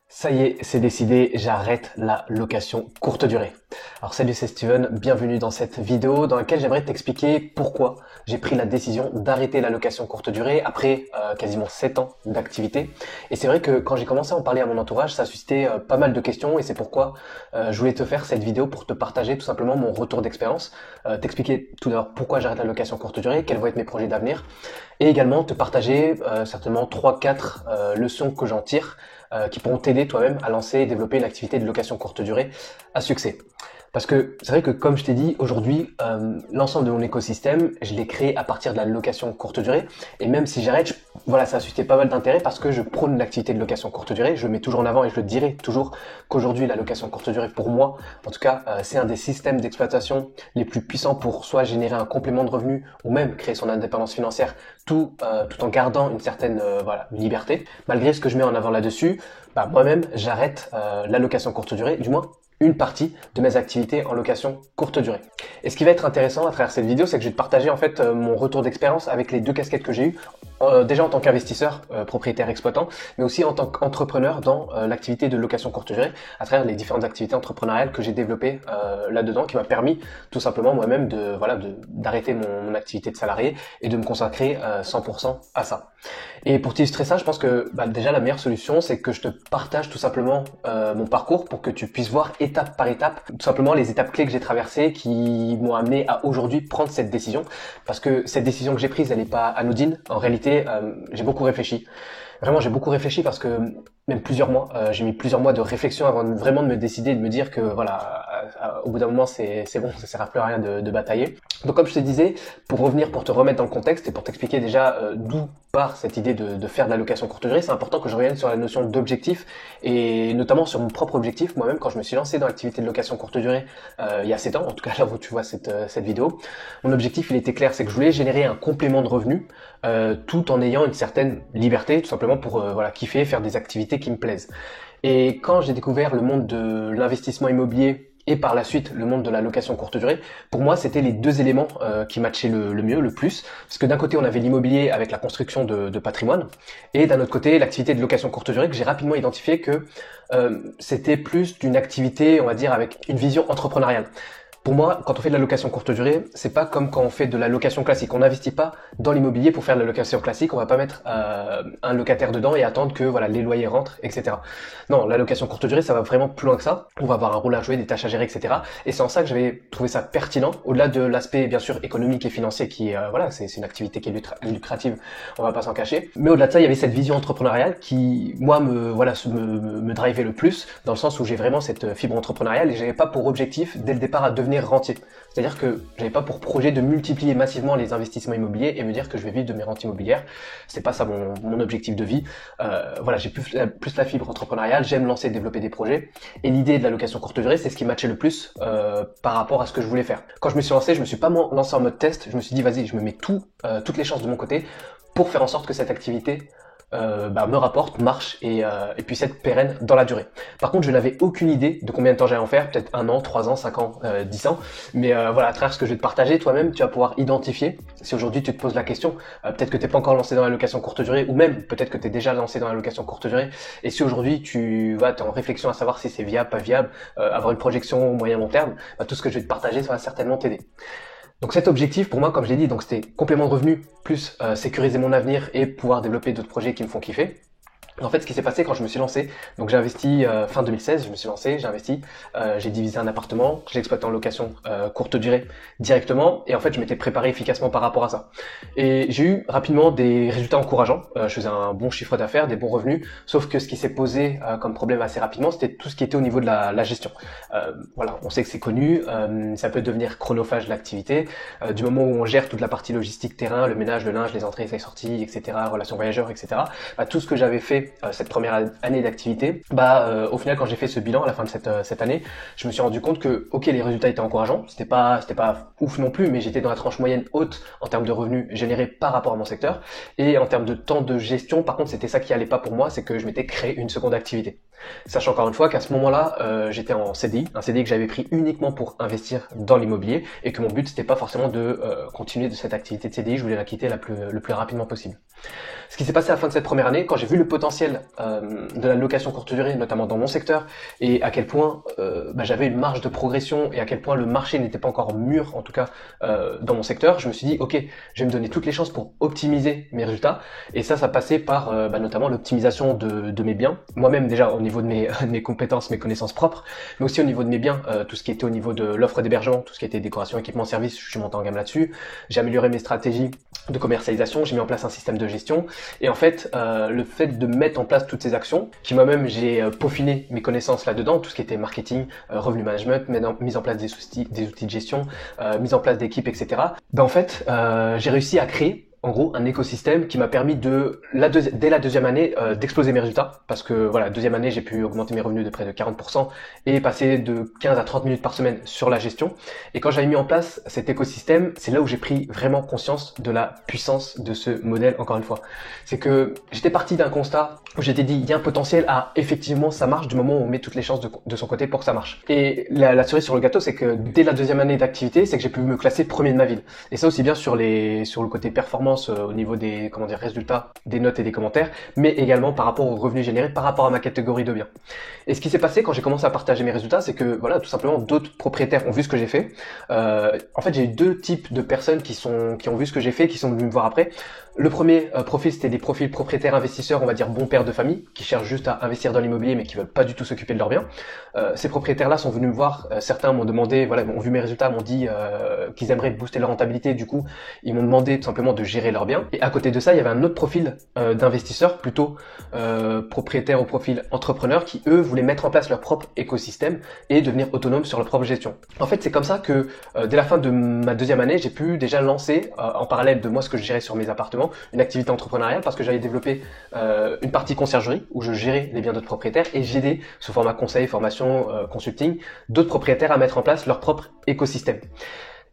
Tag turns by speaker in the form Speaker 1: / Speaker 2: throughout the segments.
Speaker 1: Ça y est, c'est décidé, j'arrête la location courte durée. Alors salut, c'est Steven, bienvenue dans cette vidéo dans laquelle j'aimerais t'expliquer pourquoi j'ai pris la décision d'arrêter la location courte durée après quasiment 7 ans d'activité. Et c'est vrai que quand j'ai commencé à en parler à mon entourage, ça a suscité pas mal de questions et c'est pourquoi je voulais te faire cette vidéo pour te partager tout simplement mon retour d'expérience, t'expliquer tout d'abord pourquoi j'arrête la location courte durée, quels vont être mes projets d'avenir et également te partager certainement 3-4 leçons que j'en tire qui pourront t'aider toi-même à lancer et développer une activité de location courte durée à succès. Parce que c'est vrai que comme je t'ai dit, aujourd'hui, l'ensemble de mon écosystème, je l'ai créé à partir de la location courte durée. Et même si j'arrête, voilà, ça a suscité pas mal d'intérêt parce que je prône l'activité de location courte durée. Je le mets toujours en avant et je le dirai toujours qu'aujourd'hui, la location courte durée, pour moi, en tout cas, c'est un des systèmes d'exploitation les plus puissants pour soit générer un complément de revenu ou même créer son indépendance financière, tout en gardant une certaine liberté. Malgré ce que je mets en avant là-dessus, moi-même, j'arrête la location courte durée, du moins une partie de mes activités en location courte durée. Et ce qui va être intéressant à travers cette vidéo, c'est que je vais te partager en fait mon retour d'expérience avec les deux casquettes que j'ai eues, déjà en tant qu'investisseur, propriétaire exploitant, mais aussi en tant qu'entrepreneur dans l'activité de location courte durée, à travers les différentes activités entrepreneuriales que j'ai développées là-dedans, qui m'a permis tout simplement moi-même d'arrêter mon activité de salarié et de me consacrer 100% à ça. Et pour t'illustrer ça, je pense que déjà la meilleure solution, c'est que je te partage tout simplement mon parcours pour que tu puisses voir étape par étape, tout simplement les étapes clés que j'ai traversées qui m'ont amené à aujourd'hui prendre cette décision. Parce que cette décision que j'ai prise, elle n'est pas anodine. En réalité, j'ai beaucoup réfléchi. Vraiment, j'ai beaucoup réfléchi parce que même plusieurs mois, j'ai mis plusieurs mois de réflexion avant vraiment de me décider, de me dire que voilà, au bout d'un moment, c'est bon, ça sert à plus à rien de batailler. Donc comme je te disais, pour te remettre dans le contexte et pour t'expliquer déjà d'où part cette idée de faire de la location courte durée, c'est important que je revienne sur la notion d'objectif et notamment sur mon propre objectif. Moi-même, quand je me suis lancé dans l'activité de location courte durée il y a 7 ans, en tout cas là où tu vois cette vidéo, mon objectif il était clair, c'est que je voulais générer un complément de revenus tout en ayant une certaine liberté, tout simplement pour kiffer, faire des activités qui me plaisent. Et quand j'ai découvert le monde de l'investissement immobilier et par la suite le monde de la location courte durée, pour moi c'était les deux éléments qui matchaient le mieux, le plus, parce que d'un côté on avait l'immobilier avec la construction de patrimoine, et d'un autre côté l'activité de location courte durée que j'ai rapidement identifié que c'était plus d'une activité, on va dire, avec une vision entrepreneuriale. Pour moi, quand on fait de la location courte durée, c'est pas comme quand on fait de la location classique. On n'investit pas dans l'immobilier pour faire de la location classique. On va pas mettre un locataire dedans et attendre que les loyers rentrent, etc. Non, la location courte durée, ça va vraiment plus loin que ça. On va avoir un rôle à jouer, des tâches à gérer, etc. Et c'est en ça que j'avais trouvé ça pertinent, au-delà de l'aspect bien sûr économique et financier qui c'est une activité qui est lucrative. On va pas s'en cacher. Mais au-delà de ça, il y avait cette vision entrepreneuriale qui, moi, me drivait le plus, dans le sens où j'ai vraiment cette fibre entrepreneuriale et j'avais pas pour objectif dès le départ à devenir rentier. C'est-à-dire que j'avais pas pour projet de multiplier massivement les investissements immobiliers et me dire que je vais vivre de mes rentes immobilières. C'est pas ça mon objectif de vie. J'ai plus la fibre entrepreneuriale, j'aime lancer et développer des projets. Et l'idée de la location courte durée, c'est ce qui matchait le plus par rapport à ce que je voulais faire. Quand je me suis lancé, je me suis pas lancé en mode test, je me suis dit vas-y, je me mets toutes les chances de mon côté pour faire en sorte que cette activité me rapporte, marche et puisse être pérenne dans la durée. Par contre, je n'avais aucune idée de combien de temps j'allais en faire, peut-être 1 an, 3 ans, 5 ans, 10 ans. Mais à travers ce que je vais te partager, toi-même, tu vas pouvoir identifier. Si aujourd'hui tu te poses la question, peut-être que tu n'es pas encore lancé dans la location courte durée, ou même peut-être que tu es déjà lancé dans la location courte durée. Et si aujourd'hui tu es en réflexion à savoir si c'est viable, pas viable, avoir une projection moyen long terme, tout ce que je vais te partager, ça va certainement t'aider. Donc cet objectif pour moi, comme je l'ai dit, donc c'était complément de revenu plus sécuriser mon avenir et pouvoir développer d'autres projets qui me font kiffer. En fait, ce qui s'est passé quand je me suis lancé, donc j'ai investi fin 2016, je me suis lancé, j'ai investi, j'ai divisé un appartement, j'ai exploité en location courte durée directement, et en fait, je m'étais préparé efficacement par rapport à ça. Et j'ai eu rapidement des résultats encourageants. Je faisais un bon chiffre d'affaires, des bons revenus, sauf que ce qui s'est posé comme problème assez rapidement, c'était tout ce qui était au niveau de la gestion. On sait que c'est connu, ça peut devenir chronophage l'activité, du moment où on gère toute la partie logistique terrain, le ménage, le linge, les entrées, les sorties, etc., relations voyageurs, etc. Tout ce que j'avais fait cette première année d'activité, au final quand j'ai fait ce bilan à la fin de cette année, je me suis rendu compte que les résultats étaient encourageants, c'était pas ouf non plus, mais j'étais dans la tranche moyenne haute en termes de revenus générés par rapport à mon secteur, et en termes de temps de gestion, par contre c'était ça qui allait pas pour moi, c'est que je m'étais créé une seconde activité. Sachant encore une fois qu'à ce moment-là, j'étais en CDI, un CDI que j'avais pris uniquement pour investir dans l'immobilier et que mon but c'était pas forcément de continuer de cette activité de CDI, je voulais la quitter le plus rapidement possible. Ce qui s'est passé à la fin de cette première année, quand j'ai vu le potentiel de la location courte durée, notamment dans mon secteur, et à quel point j'avais une marge de progression et à quel point le marché n'était pas encore mûr, en tout cas dans mon secteur, je me suis dit ok, je vais me donner toutes les chances pour optimiser mes résultats. Et ça passait par notamment l'optimisation de mes biens, moi-même déjà au niveau de mes compétences, mes connaissances propres, mais aussi au niveau de mes biens, tout ce qui était au niveau de l'offre d'hébergement, tout ce qui était décoration, équipement, service, je suis monté en gamme là-dessus. J'ai amélioré mes stratégies de commercialisation, j'ai mis en place un système de gestion. Et en fait, le fait de mettre en place toutes ces actions, qui moi-même j'ai peaufiné mes connaissances là-dedans, tout ce qui était marketing, revenu management, mise en place des outils de gestion, mise en place d'équipes, etc. En fait, j'ai réussi à créer en gros un écosystème qui m'a permis dès la deuxième année d'exploser mes résultats, parce que voilà, deuxième année j'ai pu augmenter mes revenus de près de 40% et passer de 15 à 30 minutes par semaine sur la gestion. Et quand j'avais mis en place cet écosystème, c'est là où j'ai pris vraiment conscience de la puissance de ce modèle. Encore une fois, c'est que j'étais parti d'un constat où j'étais dit il y a un potentiel à effectivement ça marche du moment où on met toutes les chances de son côté pour que ça marche. Et la cerise sur le gâteau, c'est que dès la deuxième année d'activité, c'est que j'ai pu me classer premier de ma ville. Et ça aussi bien sur le côté performance au niveau des résultats, des notes et des commentaires, mais également par rapport aux revenus générés, par rapport à ma catégorie de biens. Et ce qui s'est passé quand j'ai commencé à partager mes résultats, c'est que voilà, tout simplement d'autres propriétaires ont vu ce que j'ai fait. En fait, j'ai eu deux types de personnes qui ont vu ce que j'ai fait, qui sont venus me voir après. Le premier profil, c'était des profils propriétaires investisseurs, on va dire bons pères de famille, qui cherchent juste à investir dans l'immobilier mais qui veulent pas du tout s'occuper de leurs biens. Ces propriétaires-là sont venus me voir, certains m'ont demandé, voilà, ont vu mes résultats, m'ont dit qu'ils aimeraient booster leur rentabilité, du coup, ils m'ont demandé tout simplement de gérer leurs biens. Et à côté de ça, il y avait un autre profil d'investisseurs, plutôt propriétaires au profil entrepreneurs, qui eux voulaient mettre en place leur propre écosystème et devenir autonomes sur leur propre gestion. En fait, c'est comme ça que dès la fin de ma deuxième année, j'ai pu déjà lancer, en parallèle de moi ce que je gérais sur mes appartements, une activité entrepreneuriale, parce que j'avais développé une partie conciergerie où je gérais les biens d'autres propriétaires et j'aidais sous format conseil, formation, consulting, d'autres propriétaires à mettre en place leur propre écosystème.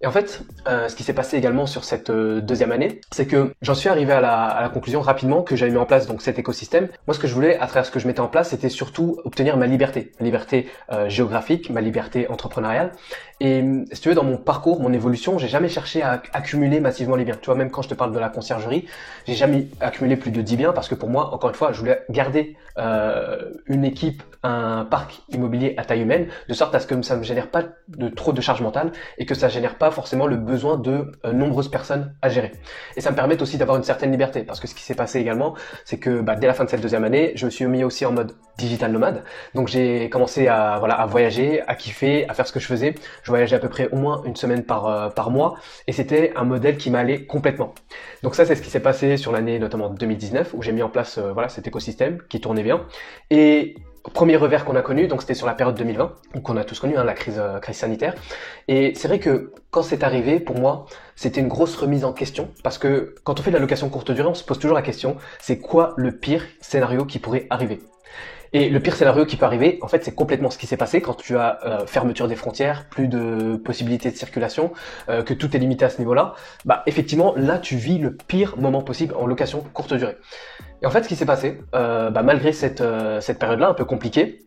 Speaker 1: Et en fait, ce qui s'est passé également sur cette deuxième année, c'est que j'en suis arrivé à la conclusion rapidement que j'avais mis en place donc cet écosystème. Moi, ce que je voulais, à travers ce que je mettais en place, c'était surtout obtenir ma liberté géographique, ma liberté entrepreneuriale. Et si tu veux, dans mon parcours, mon évolution, j'ai jamais cherché à accumuler massivement les biens. Tu vois, même quand je te parle de la conciergerie, j'ai jamais accumulé plus de 10 biens parce que pour moi, encore une fois, je voulais garder une équipe, un parc immobilier à taille humaine, de sorte à ce que ça me génère pas trop de charge mentale et que ça génère pas forcément le besoin de nombreuses personnes à gérer. Et ça me permet aussi d'avoir une certaine liberté, parce que ce qui s'est passé également, c'est que dès la fin de cette deuxième année, je me suis mis aussi en mode digital nomade. Donc j'ai commencé à voyager, à kiffer, à faire ce que je faisais. Je voyageais à peu près au moins une semaine par mois, et c'était un modèle qui m'allait complètement. Donc ça, c'est ce qui s'est passé sur l'année notamment 2019, où j'ai mis en place cet écosystème qui tournait bien. Et premier revers qu'on a connu, donc c'était sur la période 2020, qu'on a tous connu, la crise sanitaire. Et c'est vrai que quand c'est arrivé, pour moi, c'était une grosse remise en question, parce que quand on fait de la location courte durée, on se pose toujours la question, c'est quoi le pire scénario qui pourrait arriver ? Et le pire scénario qui peut arriver, en fait, c'est complètement ce qui s'est passé quand tu as fermeture des frontières, plus de possibilités de circulation, que tout est limité à ce niveau-là. Effectivement, là, tu vis le pire moment possible en location courte durée. Et en fait, ce qui s'est passé, malgré cette période-là un peu compliquée,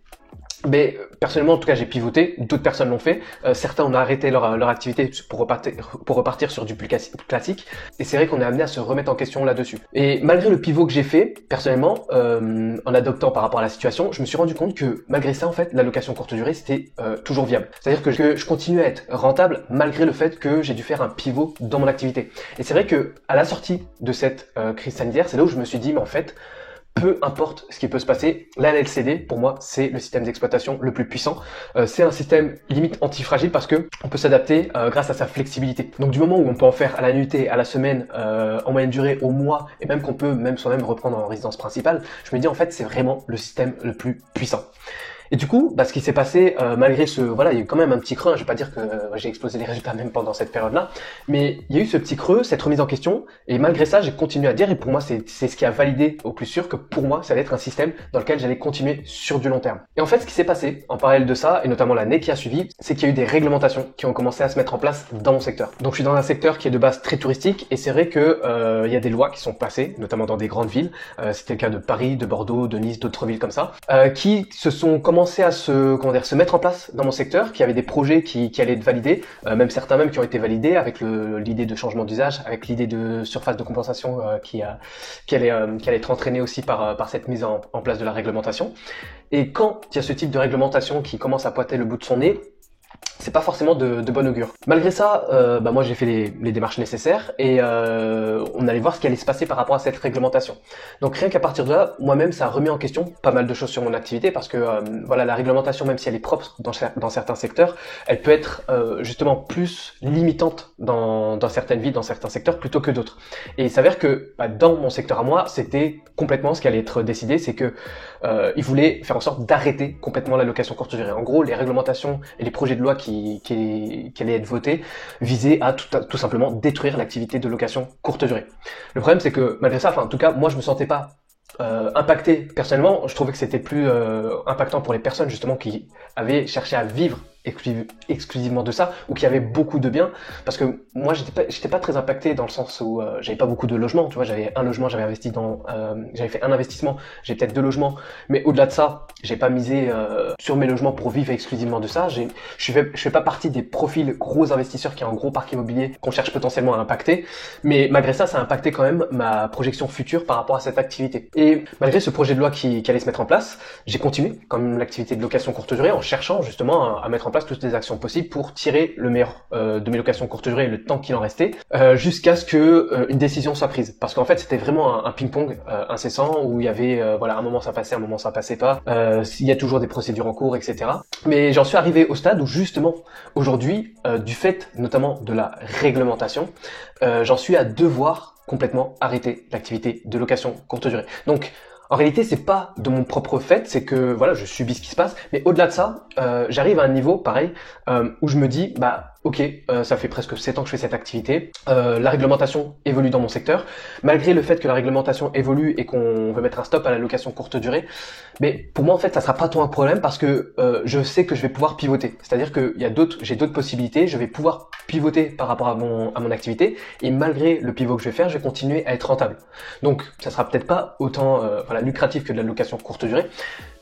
Speaker 1: mais personnellement, en tout cas, j'ai pivoté. D'autres personnes l'ont fait. Certains ont arrêté leur activité pour repartir sur du plus classique. Et c'est vrai qu'on est amené à se remettre en question là-dessus. Et malgré le pivot que j'ai fait, personnellement, en adoptant par rapport à la situation, je me suis rendu compte que malgré ça, en fait, la location courte durée, c'était toujours viable. C'est-à-dire que je continue à être rentable malgré le fait que j'ai dû faire un pivot dans mon activité. Et c'est vrai que à la sortie de cette crise sanitaire, c'est là où je me suis dit, mais en fait, peu importe ce qui peut se passer, la LLCD, pour moi, c'est le système d'exploitation le plus puissant. C'est un système limite antifragile parce que on peut s'adapter grâce à sa flexibilité. Donc du moment où on peut en faire à la nuitée, à la semaine, en moyenne durée, au mois, et même qu'on peut même soi-même reprendre en résidence principale, je me dis en fait c'est vraiment le système le plus puissant. Et du coup, ce qui s'est passé, malgré voilà, il y a eu quand même un petit creux, hein, je vais pas dire que j'ai explosé les résultats même pendant cette période-là, mais il y a eu ce petit creux, cette remise en question, et malgré ça, j'ai continué à dire, et pour moi, c'est ce qui a validé au plus sûr que pour moi, ça allait être un système dans lequel j'allais continuer sur du long terme. Et en fait, ce qui s'est passé, en parallèle de ça, et notamment l'année qui a suivi, c'est qu'il y a eu des réglementations qui ont commencé à se mettre en place dans mon secteur. Donc, je suis dans un secteur qui est de base très touristique, et c'est vrai que il y a des lois qui sont passées, notamment dans des grandes villes, c'était le cas de Paris, de Bordeaux, de Nice, d'autres villes comme ça, qui se sont commencé à se mettre en place dans mon secteur, qui avaient des projets qui allaient être validés, même certains même qui ont été validés avec l'idée de changement d'usage, avec l'idée de surface de compensation qui allait être entraînée aussi par cette mise en place de la réglementation. Et quand il y a ce type de réglementation qui commence à pointer le bout de son nez, c'est pas forcément de bon augure. Malgré ça, moi j'ai fait les démarches nécessaires et on allait voir ce qui allait se passer par rapport à cette réglementation. Donc rien qu'à partir de là, moi-même ça a remis en question pas mal de choses sur mon activité parce que voilà, la réglementation, même si elle est propre dans certains secteurs, elle peut être justement plus limitante dans certaines villes, dans certains secteurs plutôt que d'autres. Et il s'avère que dans mon secteur à moi, c'était complètement ce qui allait être décidé, c'est que ils voulaient faire en sorte d'arrêter complètement la location courte durée. En gros, les réglementations et les projets de loi qui allaient être votés visaient à tout simplement détruire l'activité de location courte durée. Le problème, c'est que malgré ça, en tout cas, moi, je me sentais pas impacté personnellement. Je trouvais que c'était plus impactant pour les personnes justement qui avaient cherché à vivre exclusivement de ça ou qui avaient beaucoup de biens, parce que moi j'étais pas très impacté dans le sens où j'avais pas beaucoup de logements, tu vois, j'avais un logement, j'avais fait un investissement, j'ai peut-être 2 logements, mais au-delà de ça, j'ai pas misé sur mes logements pour vivre exclusivement de ça. Je fais pas partie des profils gros investisseurs qui ont un gros parc immobilier qu'on cherche potentiellement à impacter, mais malgré ça, ça a impacté quand même ma projection future par rapport à cette activité. Et malgré ce projet de loi qui allait se mettre en place, j'ai continué comme l'activité de location courte durée en cherchant justement à mettre en place toutes les actions possibles pour tirer le meilleur de mes locations courte durée, le temps qu'il en restait, jusqu'à ce que une décision soit prise. Parce qu'en fait, c'était vraiment un ping-pong incessant où il y avait, voilà, un moment ça passait, un moment ça passait pas. Il y a toujours des procédures en cours, etc. Mais j'en suis arrivé au stade où justement, aujourd'hui, du fait notamment de la réglementation, j'en suis à devoir complètement arrêter l'activité de location courte durée. Donc, en réalité, c'est pas de mon propre fait, c'est que voilà, je subis ce qui se passe. Mais au-delà de ça, j'arrive à un niveau pareil où je me dis, ok, ça fait presque 7 ans que je fais cette activité. La réglementation évolue dans mon secteur. Malgré le fait que la réglementation évolue et qu'on veut mettre un stop à la location courte durée, mais pour moi en fait, ça sera pas tant un problème parce que je sais que je vais pouvoir pivoter. C'est-à-dire que j'ai d'autres possibilités. Je vais pouvoir pivoter par rapport à mon activité et malgré le pivot que je vais faire, je vais continuer à être rentable. Donc, ça sera peut-être pas autant lucratif que de la location courte durée.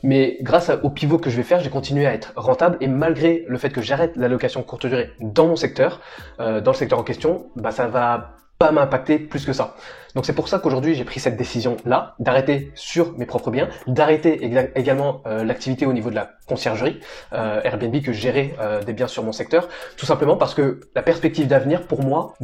Speaker 1: Mais grâce au pivot que je vais faire, j'ai continué à être rentable et malgré le fait que j'arrête la location courte durée dans mon secteur, dans le secteur en question, ça va pas m'impacter plus que ça. Donc c'est pour ça qu'aujourd'hui j'ai pris cette décision-là, d'arrêter sur mes propres biens, d'arrêter également l'activité au niveau de la conciergerie, Airbnb, que je gérais des biens sur mon secteur, tout simplement parce que la perspective d'avenir pour moi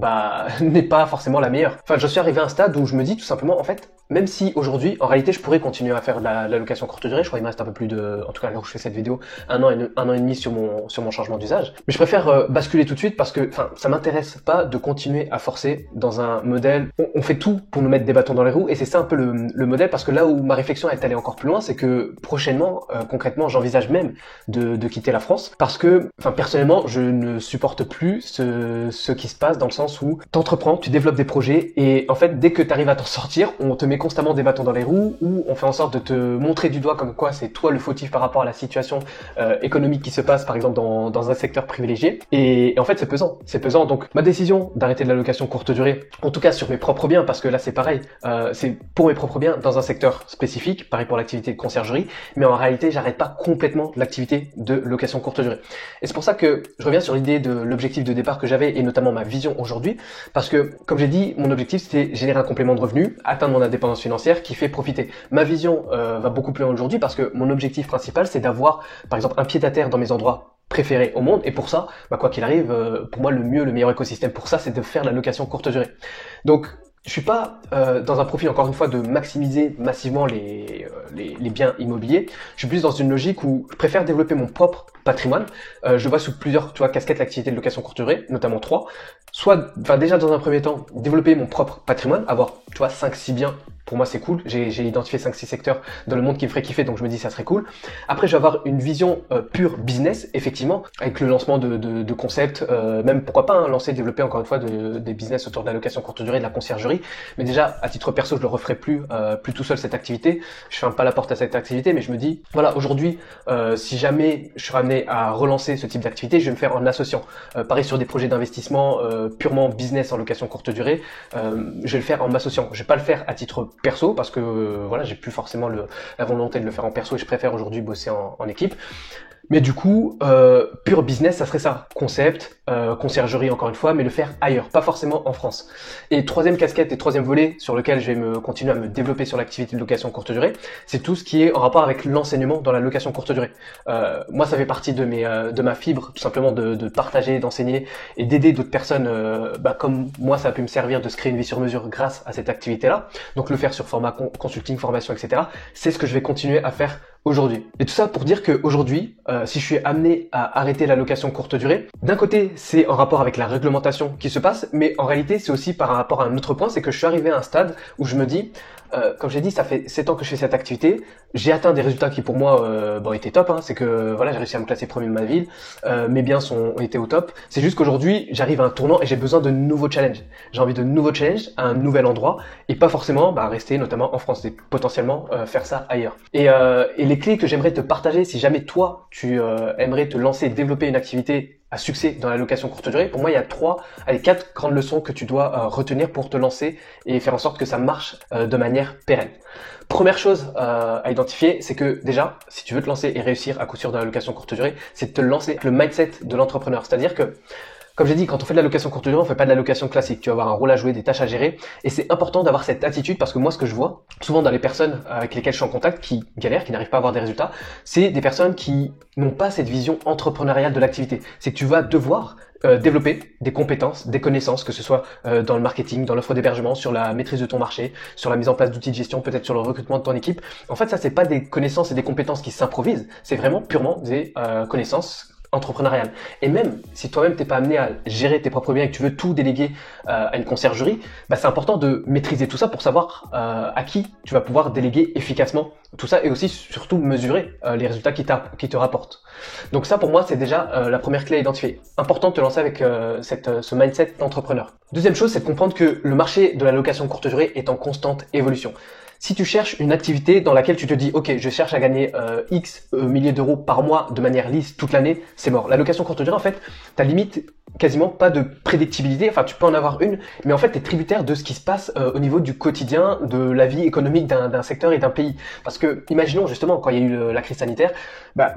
Speaker 1: n'est pas forcément la meilleure. Enfin, je suis arrivé à un stade où je me dis tout simplement, en fait, même si aujourd'hui, en réalité, je pourrais continuer à faire de la location courte durée, je crois qu'il me reste un peu plus de, en tout cas là où je fais cette vidéo, un an et demi sur mon changement d'usage. Mais je préfère basculer tout de suite parce que, ça m'intéresse pas de continuer à forcer dans un modèle. On fait tout pour nous mettre des bâtons dans les roues et c'est ça un peu le modèle, parce que là où ma réflexion est allée encore plus loin, c'est que prochainement, concrètement, j'envisage même de quitter la France parce que, personnellement, je ne supporte plus ce qui se passe dans le sens où t'entreprends, tu développes des projets et en fait, dès que tu arrives à t'en sortir, on te met constamment des bâtons dans les roues ou on fait en sorte de te montrer du doigt comme quoi c'est toi le fautif par rapport à la situation économique qui se passe, par exemple, dans un secteur privilégié. Et en fait, c'est pesant. C'est pesant. Donc, ma décision d'arrêter de la location courte durée, en tout cas sur mes propres biens, parce que là, c'est pareil, c'est pour mes propres biens dans un secteur spécifique, pareil pour l'activité de conciergerie, mais en réalité, j'arrête pas complètement l'activité de location courte durée. Et c'est pour ça que je reviens sur l'idée de l'objectif de départ que j'avais et notamment ma vision aujourd'hui, parce que, comme j'ai dit, mon objectif, c'était générer un complément de revenus, atteindre mon indépendance financière qui fait profiter. Ma vision va beaucoup plus loin aujourd'hui parce que mon objectif principal, c'est d'avoir, par exemple, un pied-à-terre dans mes endroits préférés au monde, et pour ça, quoi qu'il arrive, pour moi, le meilleur écosystème pour ça, c'est de faire la location courte durée. Donc, je suis pas dans un profil, encore une fois, de maximiser massivement les biens immobiliers. Je suis plus dans une logique où je préfère développer mon propre patrimoine. Je vois sous plusieurs, casquettes l'activité de location courte durée, notamment 3. Soit, déjà dans un premier temps, développer mon propre patrimoine, avoir, 5-6 biens pour moi c'est cool. J'ai identifié 5-6 secteurs dans le monde qui me ferait kiffer, donc je me dis ça serait cool. Après je vais avoir une vision pure business, effectivement, avec le lancement de concepts, même pourquoi pas lancer, développer encore une fois des business autour de la location courte durée, de la conciergerie. Mais déjà à titre perso je le referai plus tout seul cette activité. Je ferme pas la porte à cette activité, mais je me dis voilà, aujourd'hui si jamais je suis amené à relancer ce type d'activité, je vais me faire en associant. Pareil sur des projets d'investissement purement business en location courte durée, je vais le faire en m'associant. Je vais pas le faire à titre perso parce que voilà, j'ai plus forcément la volonté de le faire en perso et je préfère aujourd'hui bosser en équipe. Mais du coup, pur business, ça serait ça. Concept, conciergerie encore une fois, mais le faire ailleurs, pas forcément en France. Et troisième casquette et troisième volet sur lequel je vais continuer à me développer sur l'activité de location courte durée, c'est tout ce qui est en rapport avec l'enseignement dans la location courte durée. Moi, ça fait partie de ma fibre, tout simplement de partager, d'enseigner et d'aider d'autres personnes, comme moi, ça a pu me servir de se créer une vie sur mesure grâce à cette activité-là. Donc le faire sur format consulting, formation, etc. C'est ce que je vais continuer à faire aujourd'hui. Et tout ça pour dire qu'aujourd'hui, si je suis amené à arrêter la location courte durée, d'un côté, c'est en rapport avec la réglementation qui se passe, mais en réalité, c'est aussi par rapport à un autre point, c'est que je suis arrivé à un stade où je me dis, comme j'ai dit, ça fait 7 ans que je fais cette activité, j'ai atteint des résultats qui pour moi étaient top, c'est que voilà, j'ai réussi à me classer premier de ma ville, mes biens ont été au top, c'est juste qu'aujourd'hui, j'arrive à un tournant et j'ai besoin de nouveaux challenges. J'ai envie de nouveaux challenges à un nouvel endroit et pas forcément rester notamment en France et potentiellement faire ça ailleurs. Et les clés que j'aimerais te partager si jamais toi, tu aimerais te lancer, développer une activité à succès dans la location courte durée, pour moi, il y a 4 grandes leçons que tu dois retenir pour te lancer et faire en sorte que ça marche de manière pérenne. Première chose à identifier, c'est que déjà, si tu veux te lancer et réussir à coup sûr dans la location courte durée, c'est de te lancer avec le mindset de l'entrepreneur. C'est-à-dire que, comme j'ai dit, quand on fait de la location courte durée, on fait pas de la location classique. Tu vas avoir un rôle à jouer, des tâches à gérer. Et c'est important d'avoir cette attitude parce que moi, ce que je vois, souvent dans les personnes avec lesquelles je suis en contact, qui galèrent, qui n'arrivent pas à avoir des résultats, c'est des personnes qui n'ont pas cette vision entrepreneuriale de l'activité. C'est que tu vas devoir développer des compétences, des connaissances, que ce soit dans le marketing, dans l'offre d'hébergement, sur la maîtrise de ton marché, sur la mise en place d'outils de gestion, peut-être sur le recrutement de ton équipe. En fait, ça, c'est pas des connaissances et des compétences qui s'improvisent. C'est vraiment purement des connaissances entrepreneuriale. Et même si toi-même t'es pas amené à gérer tes propres biens et que tu veux tout déléguer à une conciergerie, c'est important de maîtriser tout ça pour savoir à qui tu vas pouvoir déléguer efficacement tout ça et aussi surtout mesurer les résultats qui te rapportent. Donc ça pour moi c'est déjà la première clé à identifier. Important de te lancer avec ce mindset d'entrepreneur. Deuxième chose, c'est de comprendre que le marché de la location courte durée est en constante évolution. Si tu cherches une activité dans laquelle tu te dis ok, je cherche à gagner X milliers d'euros par mois de manière lisse toute l'année, c'est mort. La location courte durée, en fait, t'as limite quasiment pas de prédictibilité. Enfin, tu peux en avoir une, mais en fait, t'es tributaire de ce qui se passe au niveau du quotidien, de la vie économique d'un secteur et d'un pays. Parce que, imaginons justement, quand il y a eu la crise sanitaire,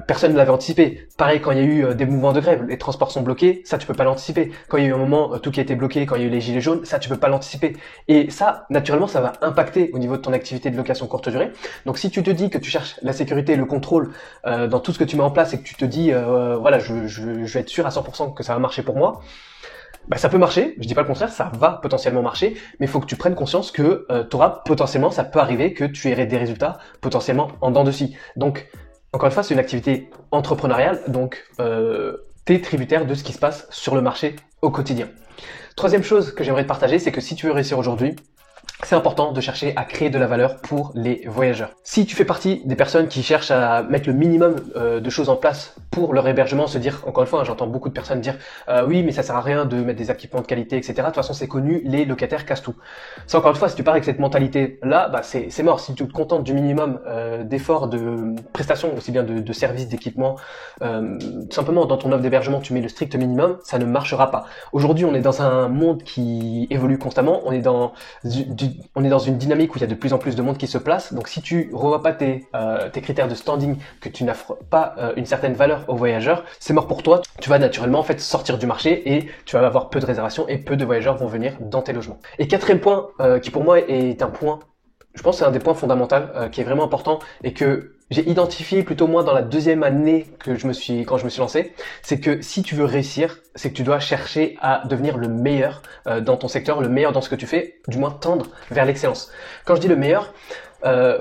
Speaker 1: personne ne l'avait anticipé. Pareil, quand il y a eu des mouvements de grève, les transports sont bloqués, ça tu peux pas l'anticiper. Quand il y a eu un moment tout qui a été bloqué, quand il y a eu les gilets jaunes, ça tu peux pas l'anticiper. Et ça, naturellement, ça va impacter au niveau de ton activité de location courte durée. Donc si tu te dis que tu cherches la sécurité et le contrôle dans tout ce que tu mets en place et que tu te dis voilà, je vais être sûr à 100% que ça va marcher pour moi, ça peut marcher, je dis pas le contraire, ça va potentiellement marcher, mais il faut que tu prennes conscience que potentiellement, ça peut arriver que tu aies des résultats potentiellement en dents de scie. Donc encore une fois, c'est une activité entrepreneuriale, donc t'es tributaire de ce qui se passe sur le marché au quotidien. Troisième chose que j'aimerais te partager, c'est que si tu veux réussir aujourd'hui, c'est important de chercher à créer de la valeur pour les voyageurs. Si tu fais partie des personnes qui cherchent à mettre le minimum de choses en place pour leur hébergement, se dire, encore une fois, j'entends beaucoup de personnes dire oui, mais ça sert à rien de mettre des équipements de qualité, etc. De toute façon, c'est connu, les locataires cassent tout. Ça, encore une fois, si tu pars avec cette mentalité-là, c'est mort. Si tu te contentes du minimum d'efforts, de prestations, aussi bien de services, d'équipements, simplement dans ton offre d'hébergement, tu mets le strict minimum, ça ne marchera pas. Aujourd'hui, on est dans un monde qui évolue constamment, on est dans une dynamique où il y a de plus en plus de monde qui se place. Donc si tu revois pas tes critères de standing, que tu n'offres pas une certaine valeur aux voyageurs, c'est mort pour toi. Tu vas naturellement en fait sortir du marché et tu vas avoir peu de réservations et peu de voyageurs vont venir dans tes logements. Et quatrième point qui pour moi est un point, je pense que c'est un des points fondamentaux qui est vraiment important et que j'ai identifié plutôt moi dans la deuxième année quand je me suis lancé, c'est que si tu veux réussir, c'est que tu dois chercher à devenir le meilleur dans ton secteur, le meilleur dans ce que tu fais, du moins tendre vers l'excellence. Quand je dis le meilleur,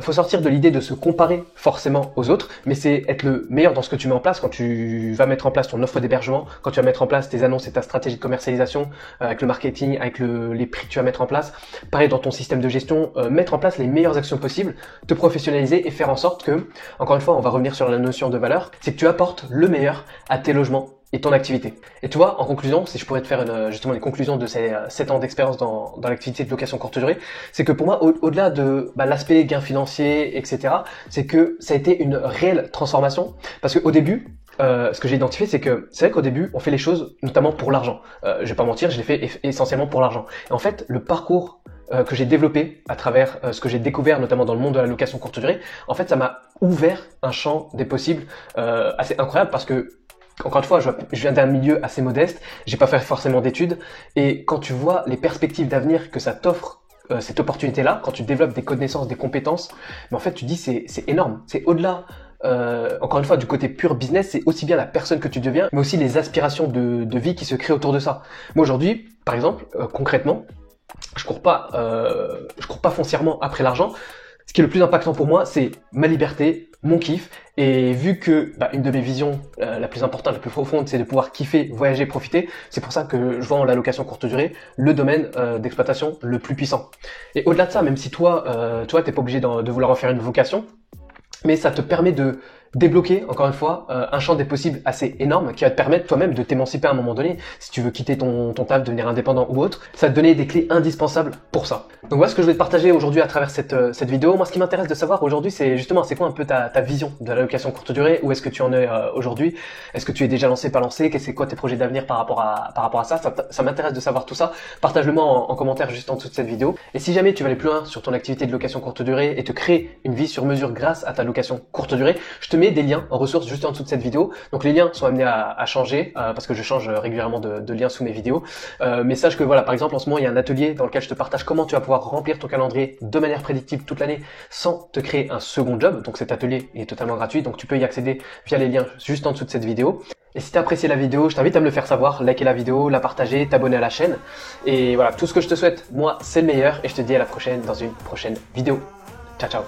Speaker 1: faut sortir de l'idée de se comparer forcément aux autres, mais c'est être le meilleur dans ce que tu mets en place quand tu vas mettre en place ton offre d'hébergement, quand tu vas mettre en place tes annonces et ta stratégie de commercialisation, avec le marketing, avec les prix que tu vas mettre en place. Pareil dans ton système de gestion, mettre en place les meilleures actions possibles, te professionnaliser et faire en sorte que, encore une fois, on va revenir sur la notion de valeur, c'est que tu apportes le meilleur à tes logements et ton activité. Et tu vois, en conclusion, si je pourrais te faire justement les conclusions de ces 7 ans d'expérience dans l'activité de location courte durée, c'est que pour moi, au-delà de l'aspect gain financier, etc., c'est que ça a été une réelle transformation. Parce qu'au début, ce que j'ai identifié, c'est que c'est vrai qu'au début, on fait les choses notamment pour l'argent. Je vais pas mentir, je l'ai fait essentiellement pour l'argent. Et en fait, le parcours que j'ai développé à travers ce que j'ai découvert notamment dans le monde de la location courte durée, en fait ça m'a ouvert un champ des possibles assez incroyable parce que encore une fois, je viens d'un milieu assez modeste, j'ai pas fait forcément d'études, et quand tu vois les perspectives d'avenir que ça t'offre, cette opportunité-là, quand tu développes des connaissances, des compétences, mais en fait tu dis c'est énorme, c'est au-delà, encore une fois, du côté pur business, c'est aussi bien la personne que tu deviens, mais aussi les aspirations de vie qui se créent autour de ça. Moi aujourd'hui, par exemple, concrètement, je cours pas foncièrement après l'argent. Ce qui est le plus impactant pour moi, c'est ma liberté, mon kiff. Et vu que une de mes visions la plus importante, la plus profonde, c'est de pouvoir kiffer, voyager, profiter, c'est pour ça que je vois en la location courte durée le domaine d'exploitation le plus puissant. Et au-delà de ça, même si toi, t'es pas obligé de vouloir en faire une vocation, mais ça te permet de débloquer, encore une fois, un champ des possibles assez énorme qui va te permettre toi-même de t'émanciper à un moment donné. Si tu veux quitter ton taf, devenir indépendant ou autre, ça va te donner des clés indispensables pour ça. Donc voilà ce que je vais te partager aujourd'hui à travers cette vidéo. Moi, ce qui m'intéresse de savoir aujourd'hui, c'est justement, c'est quoi un peu ta vision de la location courte durée? Où est-ce que tu en es aujourd'hui? Est-ce que tu es déjà lancé, pas lancé? C'est quoi tes projets d'avenir par rapport à ça? Ça m'intéresse de savoir tout ça. Partage-le-moi en commentaire juste en dessous de cette vidéo. Et si jamais tu veux aller plus loin sur ton activité de location courte durée et te créer une vie sur mesure grâce à ta location courte durée, je te mets des liens en ressources juste en dessous de cette vidéo. Donc les liens sont amenés à changer parce que je change régulièrement de liens sous mes vidéos. Mais sache que voilà, par exemple en ce moment il y a un atelier dans lequel je te partage comment tu vas pouvoir remplir ton calendrier de manière prédictible toute l'année sans te créer un second job. Donc cet atelier est totalement gratuit, donc tu peux y accéder via les liens juste en dessous de cette vidéo. Et si tu as apprécié la vidéo, je t'invite à me le faire savoir, liker la vidéo, la partager, t'abonner à la chaîne. Et voilà, tout ce que je te souhaite, moi, c'est le meilleur et je te dis à la prochaine dans une prochaine vidéo. Ciao, ciao.